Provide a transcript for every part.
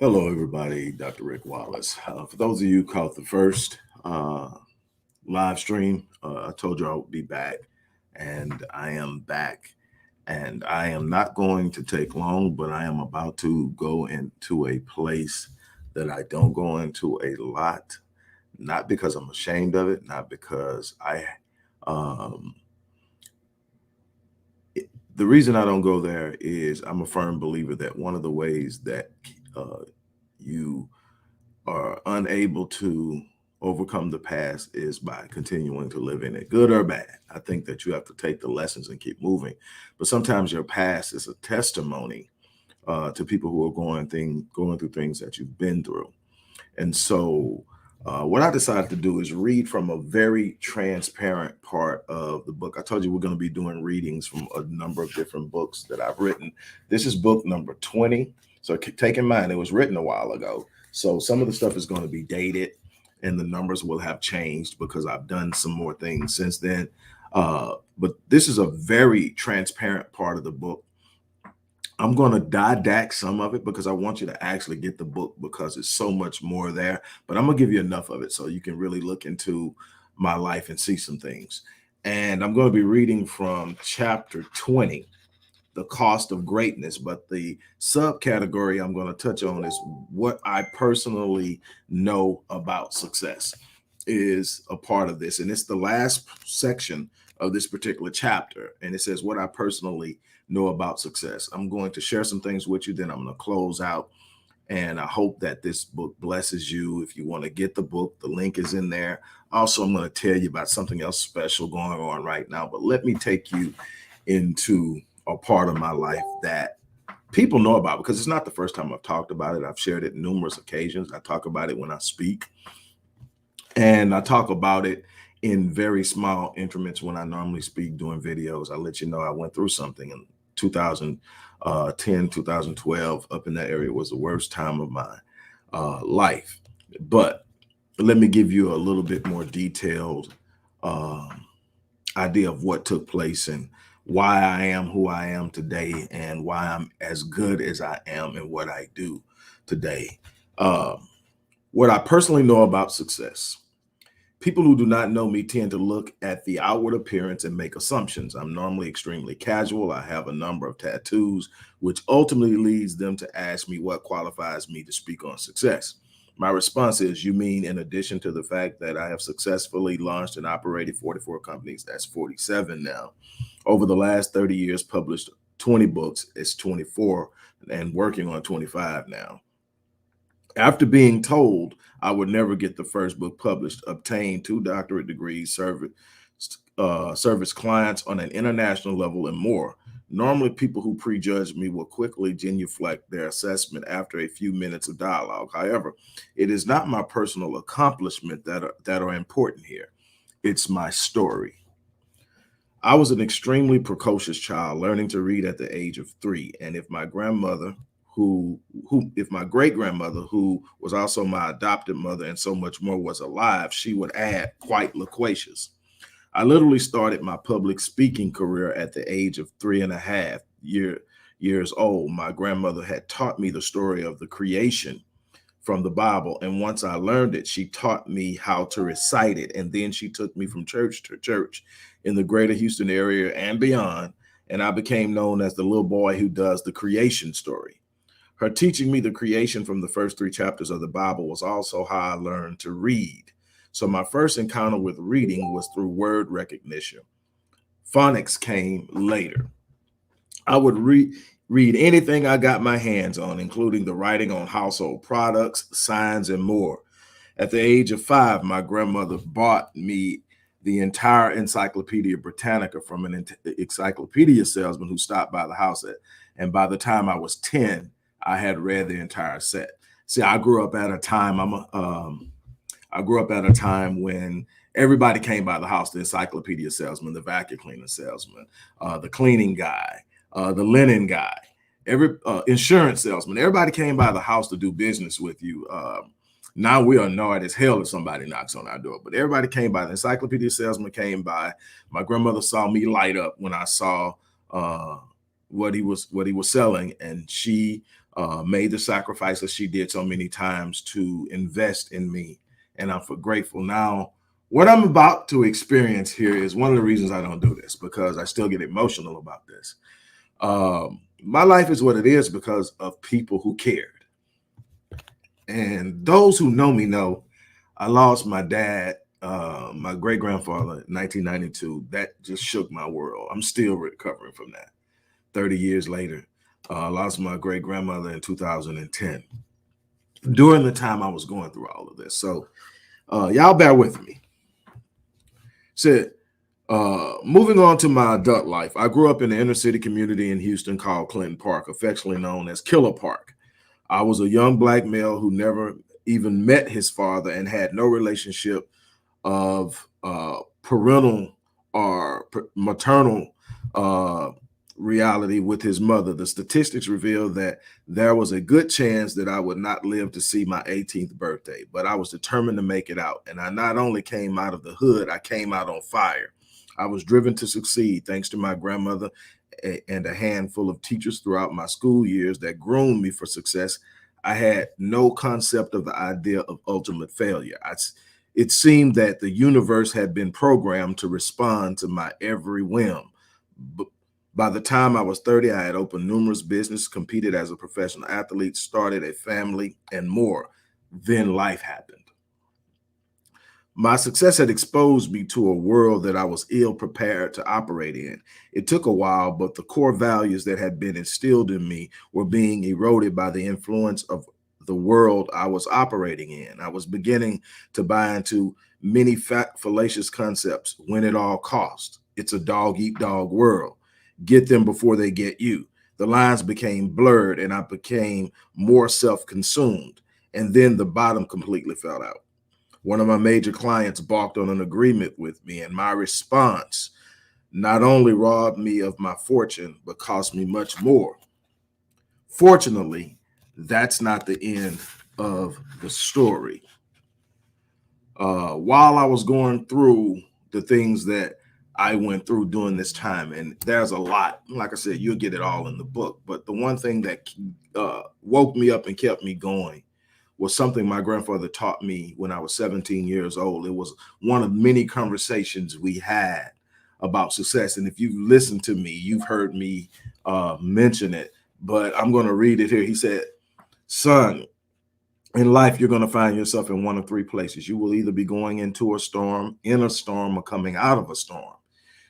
Hello, everybody. Dr. Rick Wallace. For those of you who caught the first live stream, I told you I would be back, and I am back. And I am not going to take long, but I am about to go into a place that I don't go into a lot, not because I'm ashamed of it, not because um, the reason I don't go there is I'm a firm believer that one of the ways that you are unable to overcome the past is by continuing to live in it, good or bad. I think that you have to take the lessons and keep moving. But sometimes your past is a testimony to people who are going through things that you've been through. And so, what I decided to do is read from a very transparent part of the book. I told you we're going to be doing readings from a number of different books that I've written. This is book number 20. So, take in mind, it was written a while ago. So, some of the stuff is going to be dated and the numbers will have changed because I've done some more things since then. But this is a very transparent part of the book. I'm going to didact some of it because I want you to actually get the book because it's so much more there. But I'm going to give you enough of it so you can really look into my life and see some things. And I'm going to be reading from chapter 20, The Cost of Greatness. But the subcategory I'm going to touch on is what I personally know about success is a part of this. And it's the last section of this particular chapter. And it says what I personally know about success. I'm going to share some things with you, then I'm going to close out. And I hope that this book blesses you. If you want to get the book, the link is in there. Also, I'm going to tell you about something else special going on right now. But let me take you into a part of my life that people know about because it's not the first time I've talked about it. I've shared it numerous occasions. I talk about it when I speak. And I talk about it in very small increments when I normally speak doing videos. I let you know I went through something in 2010, 2012, up in that area was the worst time of my life. But let me give you a little bit more detailed idea of what took place and why I am who I am today and why I'm as good as I am in what I do today. What I personally know about success. People who do not know me tend to look at the outward appearance and make assumptions. I'm normally extremely casual. I have a number of tattoos, which ultimately leads them to ask me what qualifies me to speak on success. My response is, you mean in addition to the fact that I have successfully launched and operated 44 companies, that's 47 now, over the last 30 years, published 20 books, it's 24, and working on 25 now. After being told I would never get the first book published, obtained 2 doctorate degrees, service clients on an international level, and more. Normally, people who prejudge me will quickly genuflect their assessment after a few minutes of dialogue. However, it is not my personal accomplishment that are important here. It's my story. I was an extremely precocious child, learning to read at the age of 3. And if my grandmother, if my great grandmother, who was also my adopted mother and so much more, was alive, she would add quite loquacious. I literally started my public speaking career at the age of 3.5 years old. My grandmother had taught me the story of the creation from the Bible. And once I learned it, she taught me how to recite it. And then she took me from church to church in the greater Houston area and beyond. And I became known as the little boy who does the creation story. Her teaching me the creation from the first 3 chapters of the Bible was also how I learned to read. So my first encounter with reading was through word recognition. Phonics came later. I would read anything I got my hands on, including the writing on household products, signs, and more. At the age of 5, my grandmother bought me the entire Encyclopedia Britannica from an encyclopedia salesman who stopped by the house and by the time I was 10, I had read the entire set. See, I grew up at a time, I grew up at a time when everybody came by the house, the encyclopedia salesman, the vacuum cleaner salesman, the cleaning guy, the linen guy, every insurance salesman. Everybody came by the house to do business with you. Now we are annoyed as hell if somebody knocks on our door, but everybody came by. The encyclopedia salesman came by. My grandmother saw me light up when I saw what he was selling, and she made the sacrifices she did so many times to invest in me. And I'm grateful. Now, what I'm about to experience here is one of the reasons I don't do this, because I still get emotional about this. My life is what it is because of people who cared. And those who know me know I lost my dad, my great grandfather in 1992. That just shook my world. I'm still recovering from that. 30 years later, I lost my great grandmother in 2010 during the time I was going through all of this. So y'all bear with me. So moving on to my adult life, I grew up in the inner city community in Houston called Clinton Park, affectionately known as Killer Park. I was a young black male who never even met his father and had no relationship of parental or maternal reality with his mother. The statistics reveal that there was a good chance that I would not live to see my 18th birthday, but I was determined to make it out. And I not only came out of the hood, I came out on fire. I was driven to succeed thanks to my grandmother and a handful of teachers throughout my school years that groomed me for success. I had no concept of the idea of ultimate failure. It seemed that the universe had been programmed to respond to my every whim. But by the time I was 30, I had opened numerous businesses, competed as a professional athlete, started a family, and more. Then life happened. My success had exposed me to a world that I was ill prepared to operate in. It took a while, but the core values that had been instilled in me were being eroded by the influence of the world I was operating in. I was beginning to buy into many fallacious concepts. Win at all costs. It's a dog-eat-dog world. Get them before they get you. The lines became blurred and I became more self-consumed. And then the bottom completely fell out. One of my major clients balked on an agreement with me, and my response not only robbed me of my fortune, but cost me much more. Fortunately, that's not the end of the story. While I was going through the things that I went through during this time, and there's a lot, like I said, you'll get it all in the book, but the one thing that woke me up and kept me going was something my grandfather taught me when I was 17 years old. It was one of many conversations we had about success. And if you've listened to me, you've heard me mention it, but I'm going to read it here. He said, son, in life, you're going to find yourself in one of three places. You will either be going into a storm, in a storm, or coming out of a storm.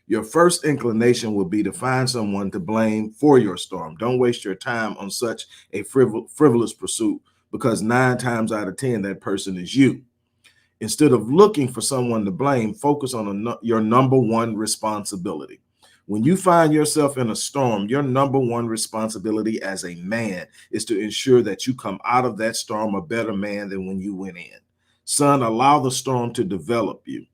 Your first inclination will be to find someone to blame for your storm. Don't waste your time on such a frivolous pursuit, because 9 times out of 10, that person is you. Instead of looking for someone to blame, focus on your number one responsibility. When you find yourself in a storm, your number one responsibility as a man is to ensure that you come out of that storm a better man than when you went in. Son, allow the storm to develop you.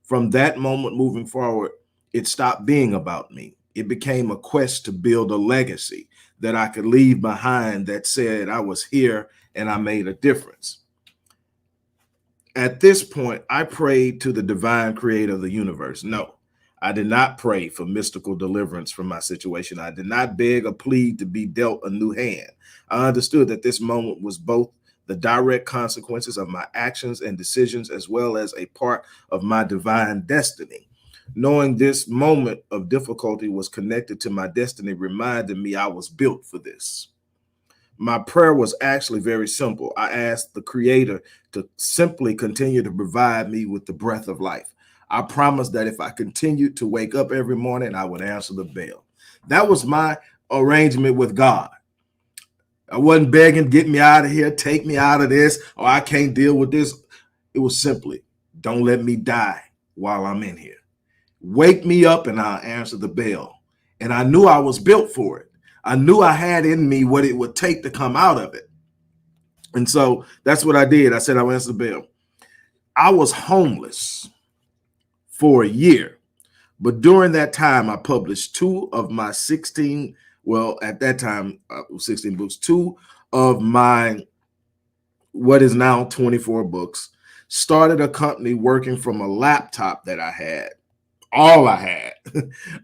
From that moment moving forward, it stopped being about me. It became a quest to build a legacy that I could leave behind that said I was here and I made a difference. At this point, I prayed to the divine creator of the universe. No, I did not pray for mystical deliverance from my situation. I did not beg or plead to be dealt a new hand. I understood that this moment was both the direct consequences of my actions and decisions, as well as a part of my divine destiny. Knowing this moment of difficulty was connected to my destiny reminded me I was built for this. My prayer was actually very simple. I asked the creator to simply continue to provide me with the breath of life. I promised that if I continued to wake up every morning, I would answer the bell. That was my arrangement with God. I wasn't begging, get me out of here, take me out of this, or I can't deal with this. It was simply, don't let me die while I'm in here. Wake me up and I'll answer the bell. And I knew I was built for it. I knew I had in me what it would take to come out of it. And so that's what I did. I said, I will answer the bell. I was homeless for a year. But during that time, I published 2 of my 16, well, at that time, 16 books, 2 of my, what is now 24 books, started a company working from a laptop that I had. All I had.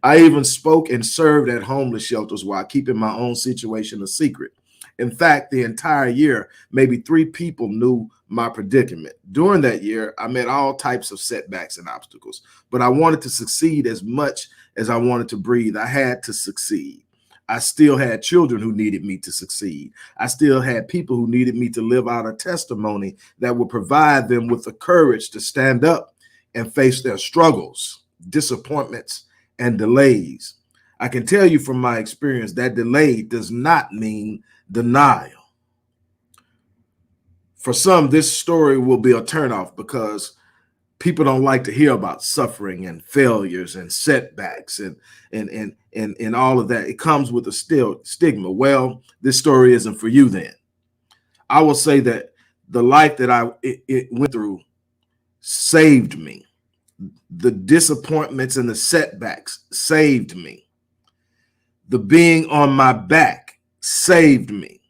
I even spoke and served at homeless shelters while keeping my own situation a secret. In fact, the entire year, maybe 3 people knew my predicament. During that year, I met all types of setbacks and obstacles, but I wanted to succeed as much as I wanted to breathe. I had to succeed. I still had children who needed me to succeed. I still had people who needed me to live out a testimony that would provide them with the courage to stand up and face their struggles, disappointments, and delays. I can tell you from my experience that delay does not mean denial. For some, this story will be a turnoff because people don't like to hear about suffering and failures and setbacks and all of that. It comes with a stigma. Well, this story isn't for you then. I will say that the life that it went through saved me. The disappointments and the setbacks saved me. The being on my back saved me.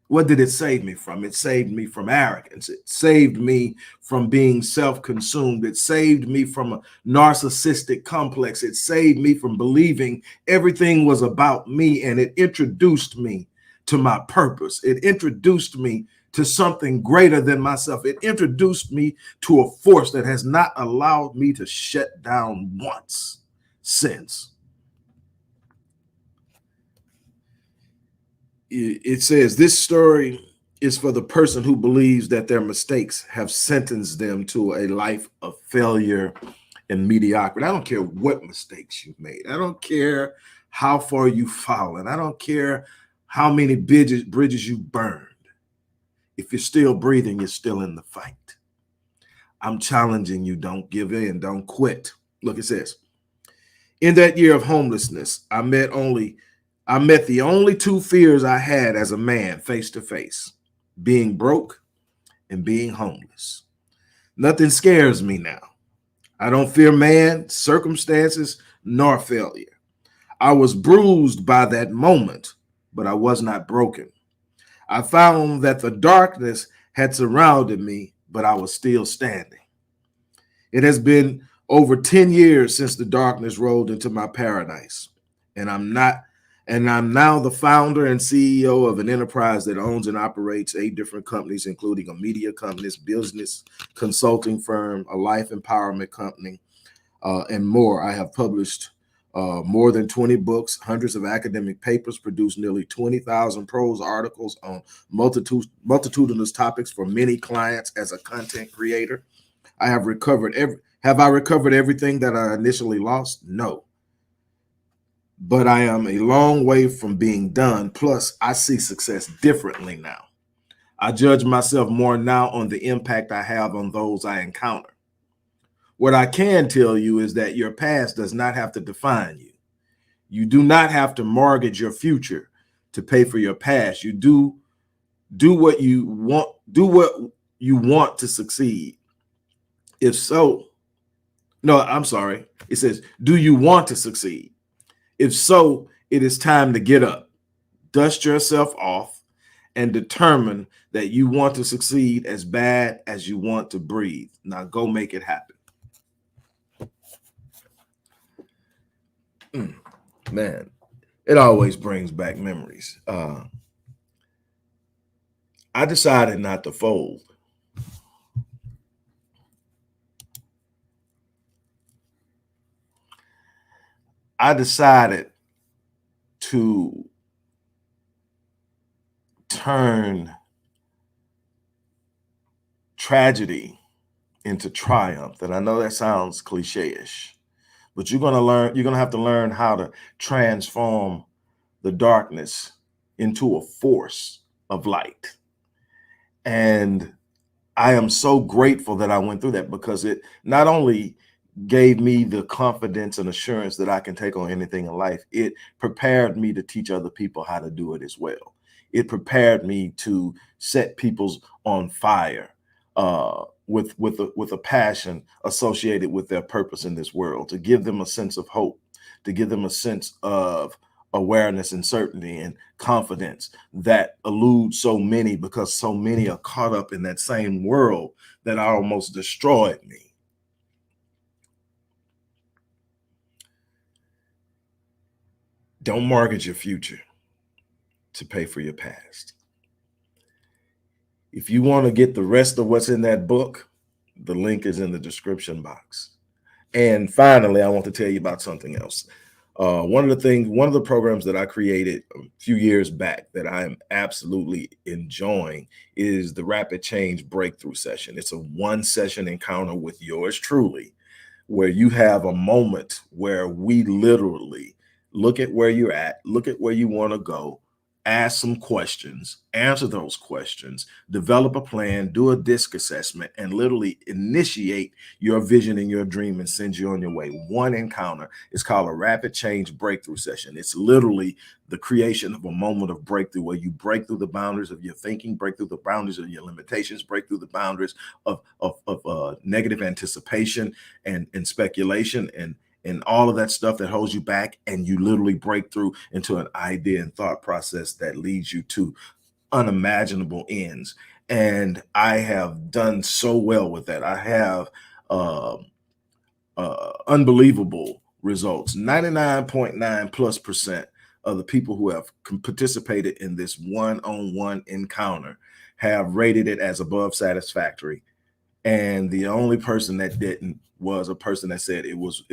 What did it save me from? It saved me from arrogance. It saved me from being self-consumed. It saved me from a narcissistic complex. It saved me from believing everything was about me, and it introduced me to my purpose. It introduced me to something greater than myself. It introduced me to a force that has not allowed me to shut down once since. It says this story is for the person who believes that their mistakes have sentenced them to a life of failure and mediocrity. I don't care what mistakes you've made. I don't care how far you've fallen. I don't care how many bridges you burned. If you're still breathing, you're still in the fight. I'm challenging you. Don't give in. Don't quit. Look, it says, in that year of homelessness, I met the only 2 fears I had as a man face to face, being broke and being homeless. Nothing scares me now. I don't fear man, circumstances, nor failure. I was bruised by that moment, but I was not broken. I found that the darkness had surrounded me, but I was still standing. It has been over 10 years since the darkness rolled into my paradise, and I'm now the founder and CEO of an enterprise that owns and operates 8 different companies, including a media company, business consulting firm, a life empowerment company, and more. I have published more than 20 books, hundreds of academic papers, produced nearly 20,000 prose articles on multitudinous topics for many clients as a content creator. Have I recovered everything that I initially lost? No. But I am a long way from being done. Plus, I see success differently now. I judge myself more now on the impact I have on those I encounter. What I can tell you is that your past does not have to define you. You do not have to mortgage your future to pay for your past. You do what you want to succeed. If so, no, I'm sorry. It says, do you want to succeed? If so, it is time to get up, dust yourself off, and determine that you want to succeed as bad as you want to breathe. Now go make it happen. Man, it always brings back memories. I decided not to fold. I decided to turn tragedy into triumph. And I know that sounds cliche-ish, but you're going to have to learn how to transform the darkness into a force of light. And I am so grateful that I went through that, because it not only gave me the confidence and assurance that I can take on anything in life, it prepared me to teach other people how to do it as well. It prepared me to set people on fire with a passion associated with their purpose in this world, to give them a sense of hope, to give them a sense of awareness and certainty and confidence that eludes so many, because so many are caught up in that same world that almost destroyed me. Don't mortgage your future. to pay for your past. If you want to get the rest of what's in that book, the link is in the description box. And finally, I want to tell you about something else. One of the programs that I created a few years back that I am absolutely enjoying is the Rapid Change Breakthrough Session. It's a 1-session encounter with yours truly, where you have a moment where we literally look at where you're at, look at where you want to go, ask some questions, answer those questions, develop a plan, do a DISC assessment, and literally initiate your vision and your dream and send you on your way. One encounter. It's called a Rapid Change Breakthrough Session. It's literally the creation of a moment of breakthrough where you break through the boundaries of your thinking, break through the boundaries of your limitations, break through the boundaries of negative anticipation and speculation and all of that stuff that holds you back, and you literally break through into an idea and thought process that leads you to unimaginable ends. And I have done so well with that. I have unbelievable results. 99.9+% of the people who have participated in this one-on-one encounter have rated it as above satisfactory. And the only person that didn't was a person that said it was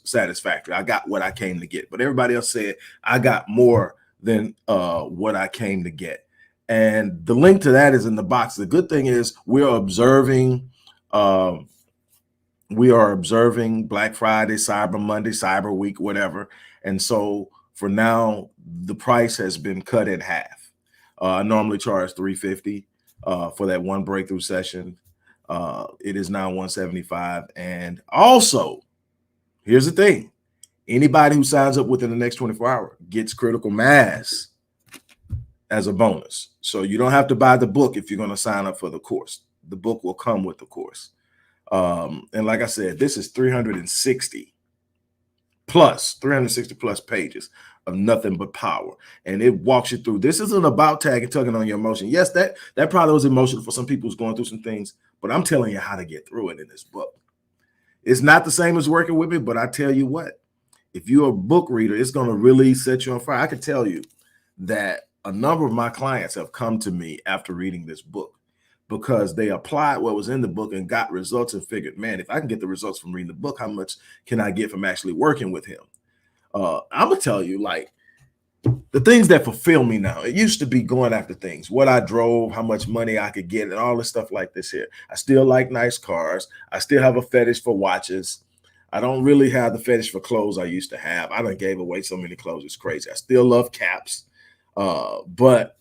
satisfactory. I got what I came to get. But everybody else said I got more than what I came to get. And the link to that is in the box. The good thing is we are observing Black Friday, Cyber Monday, Cyber Week, whatever. And so for now, the price has been cut in half. I normally charge $350 for that one breakthrough session. It is now $175. And also, here's the thing. Anybody who signs up within the next 24 hours gets critical mass as a bonus. So you don't have to buy the book if you're going to sign up for the course. The book will come with the course. And like I said, this is 360 plus pages of nothing but power. And it walks you through. This isn't about tagging, tugging on your emotion. Yes, that probably was emotional for some people who's going through some things, but I'm telling you how to get through it in this book. It's not the same as working with me, but I tell you what, if you're a book reader, it's going to really set you on fire. I can tell you that a number of my clients have come to me after reading this book because they applied what was in the book and got results and figured, man, if I can get the results from reading the book, how much can I get from actually working with him? I'm going to tell you, like, the things that fulfill me now, it used to be going after things, what I drove, how much money I could get, and all this stuff like this here. I still like nice cars. I still have a fetish for watches. I don't really have the fetish for clothes I used to have. I done gave away so many clothes. It's crazy. I still love caps. But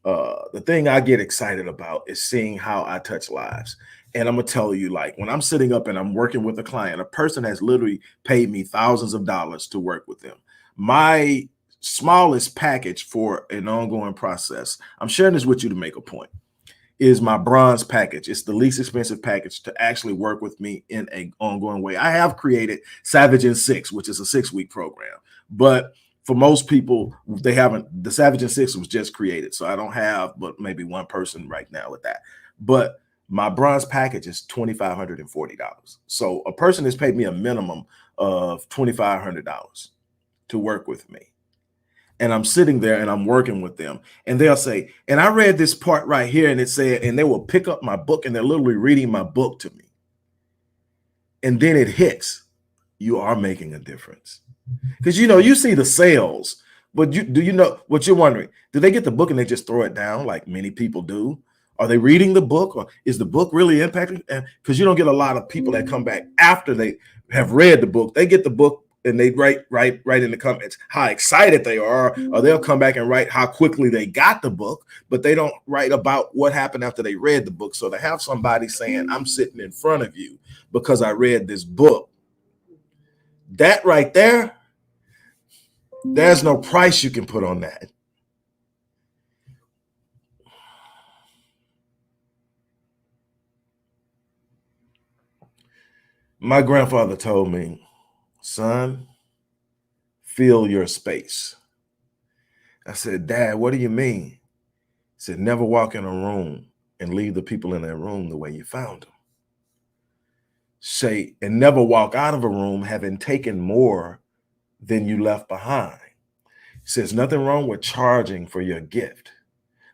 the thing I get excited about is seeing how I touch lives. And I'm going to tell you, like, when I'm sitting up and I'm working with a client, a person has literally paid me thousands of dollars to work with them. My smallest package for an ongoing process, I'm sharing this with you to make a point, is my bronze package. It's the least expensive package to actually work with me in an ongoing way. I have created Savage in 6, which is a 6-week program, but for most people, they haven't. The Savage in 6 was just created, so I don't have but maybe one person right now with that. But my bronze package is $2,540. So a person has paid me a minimum of $2,500 to work with me. And I'm sitting there and I'm working with them, and they'll say, and I read this part right here, and it said, and they will pick up my book and they're literally reading my book to me. And then it hits, you are making a difference. Because, you know, you see the sales, but do you know what you're wondering? Do they get the book and they just throw it down like many people do? Are they reading the book, or is the book really impacting? Because you don't get a lot of people that come back after they have read the book. They get the book and they write in the comments how excited they are, or they'll come back and write how quickly they got the book, but they don't write about what happened after they read the book. So to have somebody saying, I'm sitting in front of you because I read this book, that right there, there's no price you can put on that. My grandfather told me, son, fill your space. I said, Dad, what do you mean? He said, never walk in a room and leave the people in that room the way you found them. Say, and never walk out of a room having taken more than you left behind. Says nothing wrong with charging for your gift,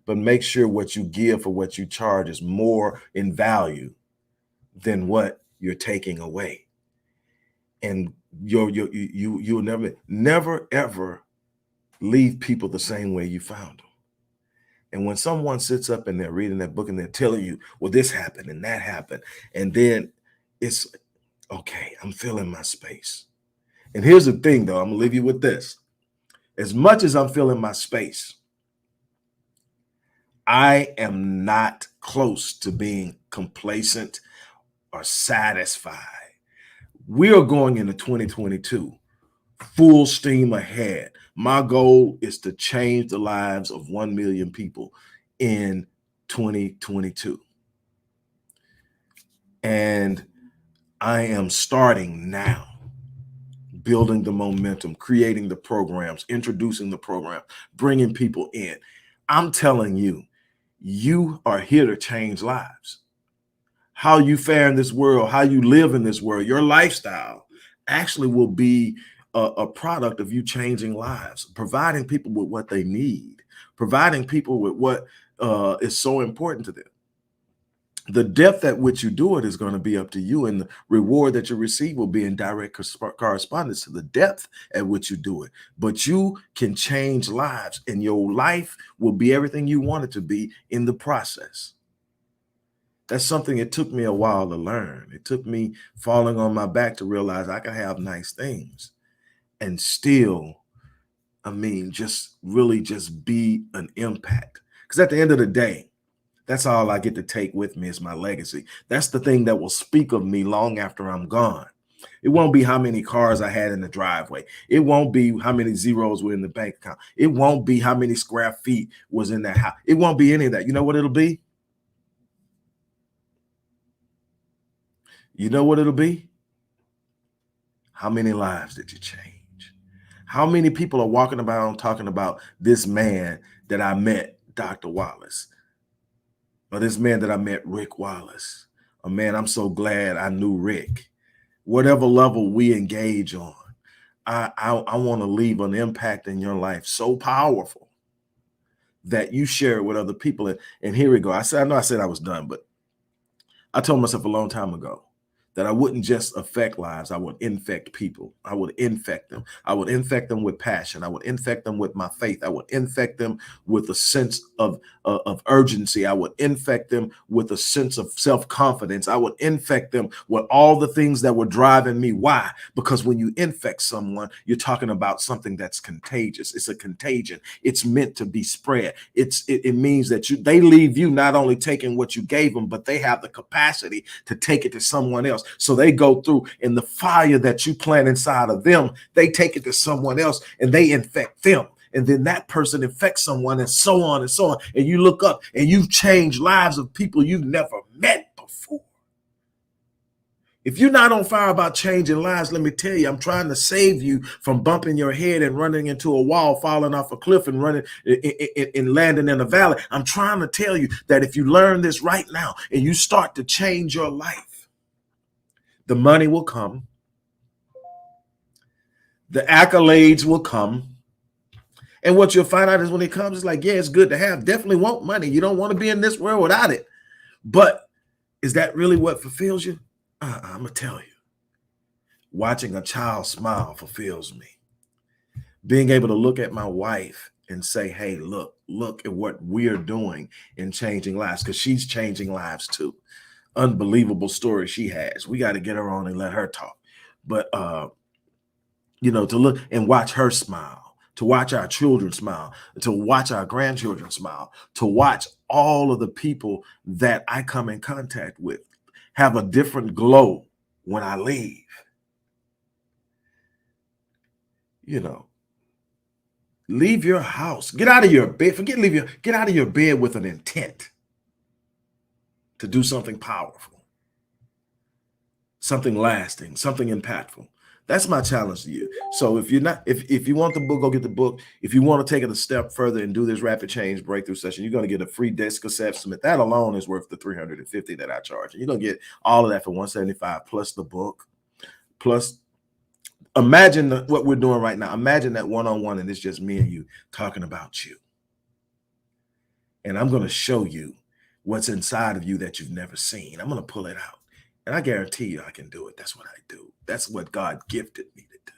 but make sure what you give for what you charge is more in value than what you're taking away. And you'll never ever leave people the same way you found them. And when someone sits up and they're reading that book and they're telling you, well, this happened and that happened, and then it's okay, I'm filling my space. And here's the thing, though, I'm gonna leave you with this. As much as I'm filling my space, I am not close to being complacent or satisfied. We are going into 2022 full steam ahead. My goal is to change the lives of 1 million people in 2022. And I am starting now, building the momentum, creating the programs, introducing the program, bringing people in. I'm telling you, you are here to change lives. How you fare in this world, how you live in this world, your lifestyle actually will be a product of you changing lives, providing people with what they need, providing people with what is so important to them. The depth at which you do it is going to be up to you, and the reward that you receive will be in direct correspondence to the depth at which you do it. But you can change lives, and your life will be everything you want it to be in the process. That's something it took me a while to learn. It took me falling on my back to realize I can have nice things and still, just really just be an impact. Because at the end of the day, that's all I get to take with me is my legacy. That's the thing that will speak of me long after I'm gone. It won't be how many cars I had in the driveway. It won't be how many zeros were in the bank account. It won't be how many square feet was in that house. It won't be any of that. You know what it'll be? You know what it'll be? How many lives did you change? How many people are walking about talking about this man that I met, Dr. Wallace, or this man that I met, Rick Wallace? Oh man, I'm so glad I knew Rick. Whatever level we engage on, I want to leave an impact in your life so powerful that you share it with other people. And here we go. I know I said I was done, but I told myself a long time ago that I wouldn't just affect lives, I would infect people. I would infect them. I would infect them with passion. I would infect them with my faith. I would infect them with a sense of urgency. I would infect them with a sense of self-confidence. I would infect them with all the things that were driving me. Why? Because when you infect someone, you're talking about something that's contagious. It's a contagion. It's meant to be spread. It means that they leave you not only taking what you gave them, but they have the capacity to take it to someone else. So they go through, and the fire that you plant inside of them, they take it to someone else and they infect them. And then that person infects someone, and so on and so on. And you look up and you've changed lives of people you've never met before. If you're not on fire about changing lives, let me tell you, I'm trying to save you from bumping your head and running into a wall, falling off a cliff and running and landing in a valley. I'm trying to tell you that if you learn this right now and you start to change your life, the money will come. The accolades will come. And what you'll find out is when it comes, it's like, yeah, it's good to have. Definitely want money. You don't want to be in this world without it. But is that really what fulfills you? I'm going to tell you. Watching a child smile fulfills me. Being able to look at my wife and say, hey, look at what we're doing in changing lives, because she's changing lives too. Unbelievable story she has. We got to get her on and let her talk. But, to look and watch her smile, to watch our children smile, to watch our grandchildren smile, to watch all of the people that I come in contact with have a different glow when I leave. Leave your house, get out of your bed, get out of your bed with an intent to do something powerful, something lasting, something impactful. That's my challenge to you. So if you want the book, go get the book. If you want to take it a step further and do this rapid change breakthrough session, you're going to get a free disc assessment. That alone is worth the $350 that I charge. And you're going to get all of that for $175 plus the book, plus Imagine what we're doing right now. Imagine that one-on-one and it's just me and you talking about you. And I'm going to show you what's inside of you that you've never seen. I'm going to pull it out. And I guarantee you I can do it. That's what I do. That's what God gifted me to do.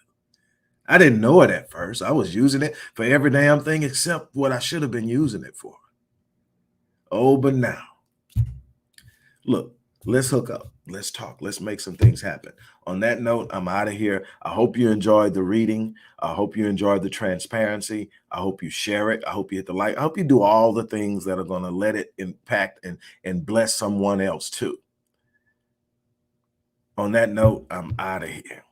I didn't know it at first. I was using it for every damn thing except what I should have been using it for. Oh, but now, look, let's hook up. Let's talk. Let's make some things happen. On that note, I'm out of here. I hope you enjoyed the reading. I hope you enjoyed the transparency. I hope you share it. I hope you hit the like. I hope you do all the things that are going to let it impact and bless someone else too. On that note, I'm out of here.